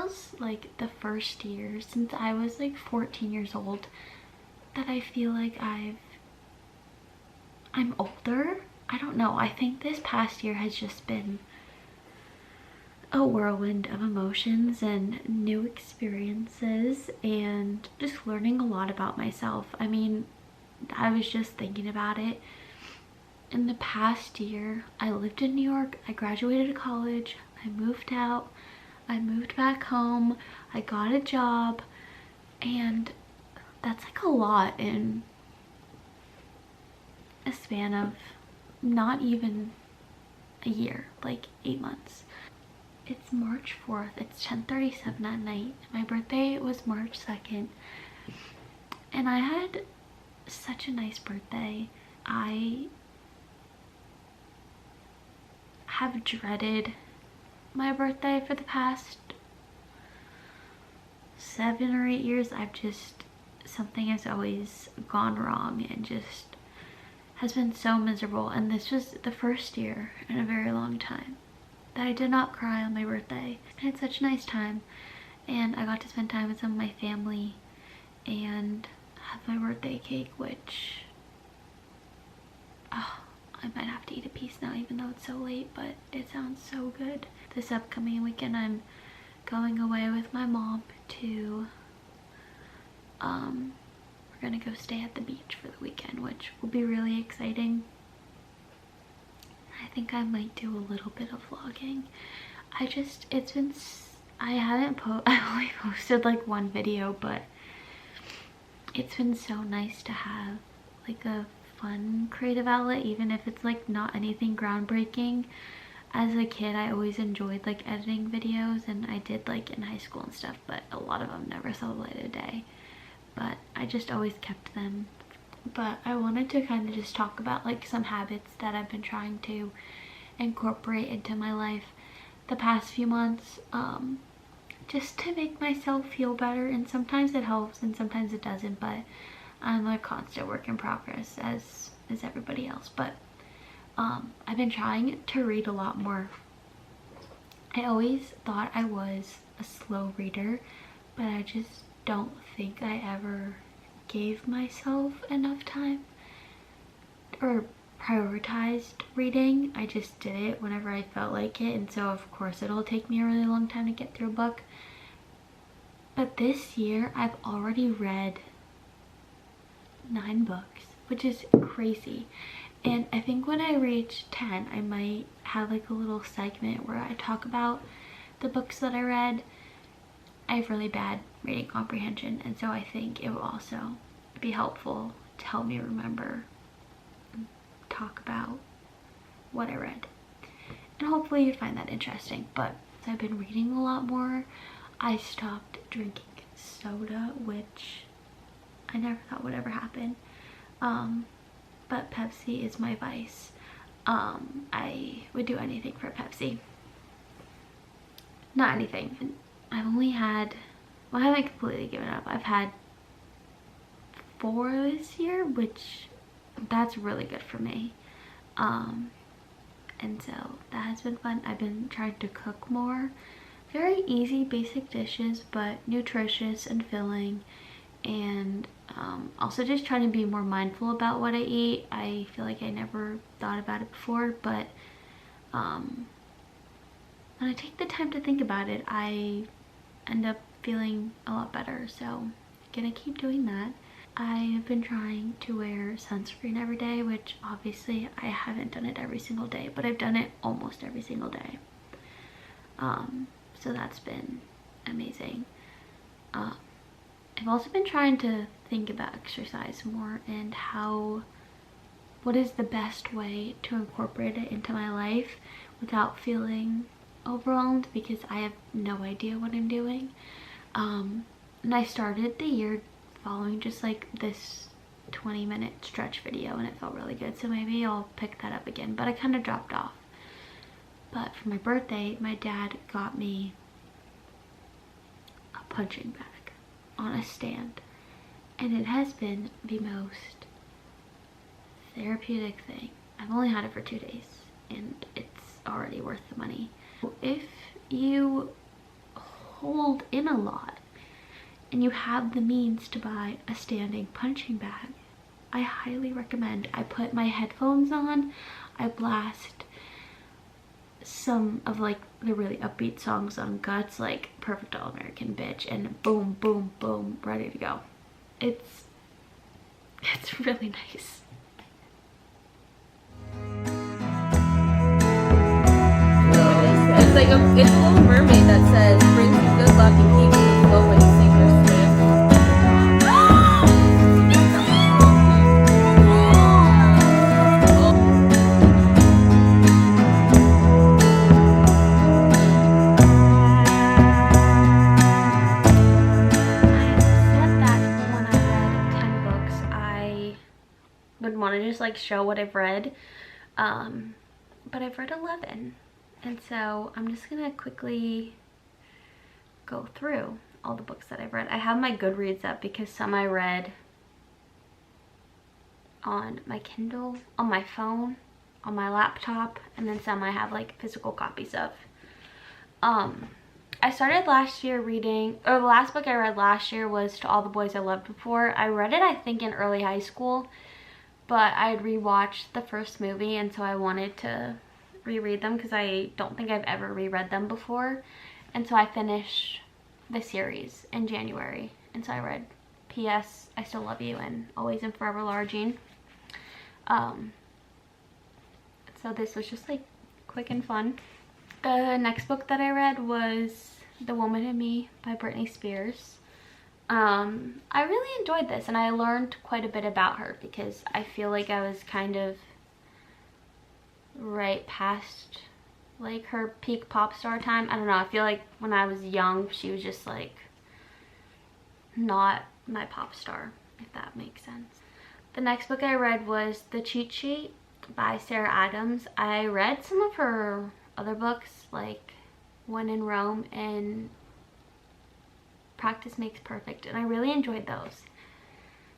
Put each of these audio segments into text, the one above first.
feels like the first year since I was like 14 years old that I feel like I'm older. I don't know. I think this past year has just been a whirlwind of emotions and new experiences and just learning a lot about myself. I mean, I was just thinking about it. In the past year, I lived in New York, I graduated college, I moved out, I moved back home, I got a job, and that's like a lot in a span of not even a year, like 8 months. It's March 4th, it's 10:37 at night. My birthday was March 2nd, and I had such a nice birthday. I have dreaded my birthday for the past 7 or 8 years. Something has always gone wrong and just has been so miserable, and this was the first year in a very long time that I did not cry on my birthday. I had such a nice time, and I got to spend time with some of my family and have my birthday cake, which I might have to eat a piece now even though it's so late, but it sounds so good. This upcoming weekend I'm going away with my mom to we're gonna go stay at the beach for the weekend, which will be really exciting. I think I might do a little bit of vlogging. I only posted like one video, but it's been so nice to have like a fun creative outlet, even if it's like not anything groundbreaking. As a kid, I always enjoyed like editing videos, and I did like in high school and stuff, but a lot of them never saw the light of day. But I just always kept them. But I wanted to kind of just talk about like some habits that I've been trying to incorporate into my life the past few months, just to make myself feel better. And sometimes it helps and sometimes it doesn't, but I'm a constant work in progress, as is everybody else. But I've been trying to read a lot more. I always thought I was a slow reader, but I just don't think I ever gave myself enough time or prioritized reading. I just did it whenever I felt like it, and so of course it'll take me a really long time to get through a book. But this year I've already read 9 books, which is crazy. And I think when I reach 10, I might have like a little segment where I talk about the books that I read. I have really bad reading comprehension, and so I think it will also be helpful to help me remember and talk about what I read. And hopefully you'd find that interesting. But I've been reading a lot more. I stopped drinking soda, which I never thought would ever happen. But Pepsi is my vice. I would do anything for Pepsi. Not anything. I've only had, well, I haven't completely given up. I've had 4 this year, which that's really good for me. And so that has been fun. I've been trying to cook more. Very easy, basic dishes, but nutritious and filling. And also just trying to be more mindful about what I eat. I feel like I never thought about it before, but when I take the time to think about it, I end up feeling a lot better. So I'm gonna keep doing that. I have been trying to wear sunscreen every day, which obviously I haven't done it every single day, but I've done it almost every single day. So that's been amazing. I've also been trying to think about exercise more and what is the best way to incorporate it into my life without feeling overwhelmed, because I have no idea what I'm doing. And I started the year following just like this 20-minute stretch video, and it felt really good, so maybe I'll pick that up again, but I kind of dropped off. But for my birthday, my dad got me a punching bag on a stand, and it has been the most therapeutic thing. I've only had it for 2 days and it's already worth the money. If you hold in a lot and you have the means to buy a standing punching bag, I highly recommend. I put my headphones on, I blast some of like the really upbeat songs on Guts, like Perfect All American Bitch, and boom, boom, boom, ready to go. It's really nice. It's like it's a little mermaid that says, brings you good luck and keeps you afloat when you sink or swim. Would want to just like show what I've read, but I've read 11, and so I'm just gonna quickly go through all the books that I've read. I have my Goodreads up because some I read on my Kindle, on my phone, on my laptop, and then some I have like physical copies of. I started last year reading, or the last book I read last year was To All the Boys I Loved Before. I read it I think in early high school, but I had rewatched the first movie, and so I wanted to reread them because I don't think I've ever reread them before. And so I finished the series in January, and so I read P.S. I Still Love You and Always and Forever Laura Jean. So this was just like quick and fun. The next book that I read was The Woman in Me by Britney Spears. I really enjoyed this, and I learned quite a bit about her because I feel like I was kind of right past like her peak pop star time. I don't know, I feel like when I was young she was just like not my pop star, if that makes sense. The next book I read was The Cheat Sheet by Sarah Adams. I read some of her other books like When in Rome and Practice Makes Perfect, and I really enjoyed those.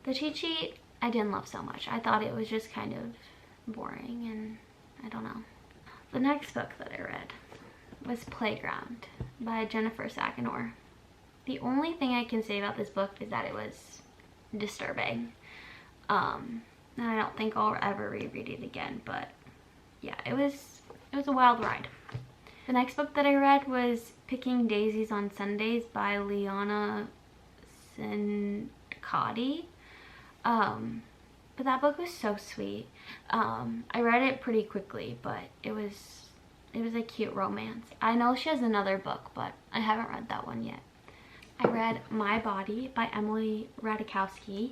The Cheat Sheet I didn't love so much. I thought it was just kind of boring, and I don't know. The next book that I read was Playground by Jennifer Saganor. The only thing I can say about this book is that it was disturbing. And I don't think I'll ever reread it again, but yeah, it was a wild ride. The next book that I read was Picking Daisies on Sundays by Liana Sincotti. But that book was so sweet. I read it pretty quickly, but it was a cute romance. I know she has another book, but I haven't read that one yet. I read My Body by Emily Ratajkowski.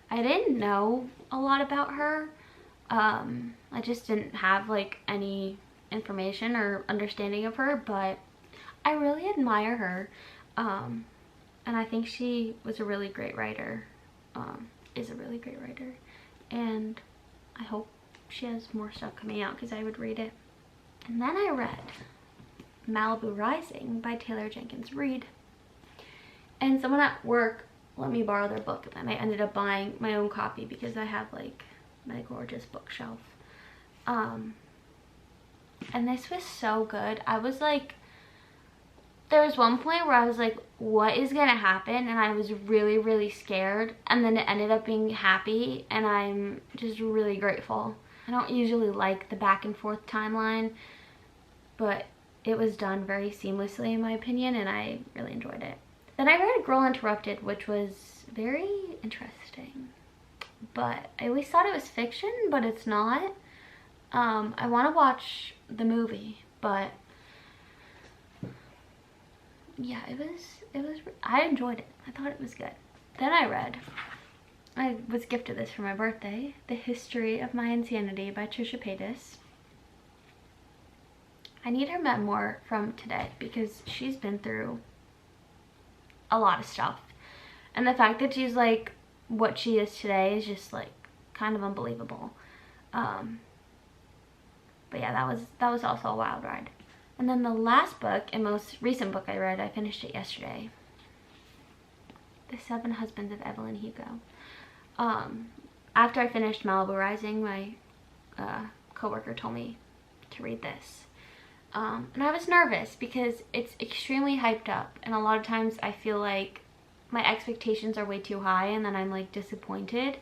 I didn't know a lot about her. I just didn't have like any information or understanding of her, but I really admire her, and I think she was a really great writer, is a really great writer, and I hope she has more stuff coming out because I would read it. And then I read Malibu Rising by Taylor Jenkins Reid, and someone at work let me borrow their book, and I ended up buying my own copy because I have like my gorgeous bookshelf. And this was so good. I was like, there was one point where I was like, what is gonna happen? And I was really scared, and then it ended up being happy, and I'm just really grateful. I don't usually like the back and forth timeline, but it was done very seamlessly in my opinion, and I really enjoyed it. Then I read Girl Interrupted, which was very interesting, but I always thought it was fiction, but it's not. I want to watch the movie, but yeah, I enjoyed it. I thought it was good. Then I was gifted this for my birthday, The History of My Insanity by Trisha Paytas. I need her memoir from today because she's been through a lot of stuff, and the fact that she's like what she is today is just like kind of unbelievable. But yeah, that was also a wild ride. And then the last book and most recent book I read, I finished it yesterday, The 7 Husbands of Evelyn Hugo. After I finished Malibu Rising, my coworker told me to read this. And I was nervous because it's extremely hyped up, and a lot of times I feel like my expectations are way too high and then I'm like disappointed.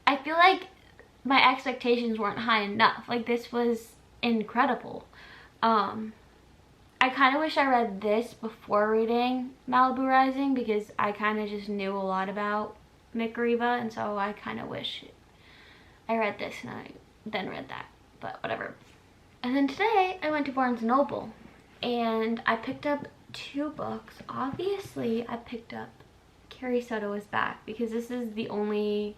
I feel like my expectations weren't high enough. Like, this was incredible. I kind of wish I read this before reading Malibu Rising, because I kind of just knew a lot about Mick Riva, and so I kind of wish I read this and I then read that, but whatever. And then today I went to Barnes & Noble and I picked up 2 books. Obviously I picked up Carrie Soto Is Back because this is the only,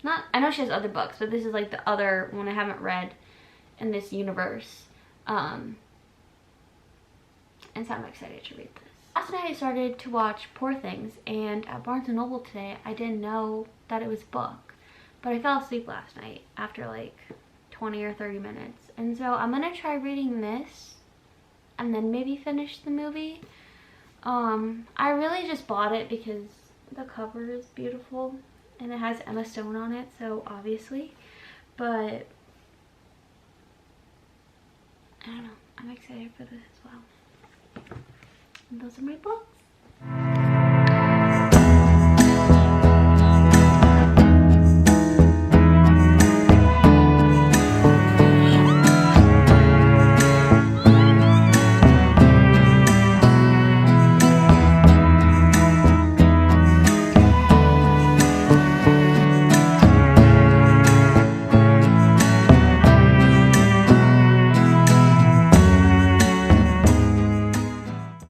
I know she has other books, but this is like the other one I haven't read in this universe. And so I'm excited to read this. Last night I started to watch Poor Things, and at Barnes & Noble today I didn't know that it was a book, but I fell asleep last night after like 20 or 30 minutes. And so I'm gonna try reading this and then maybe finish the movie. I really just bought it because the cover is beautiful and it has Emma Stone on it, so obviously, but I don't know, I'm excited for this as well. And those are my books.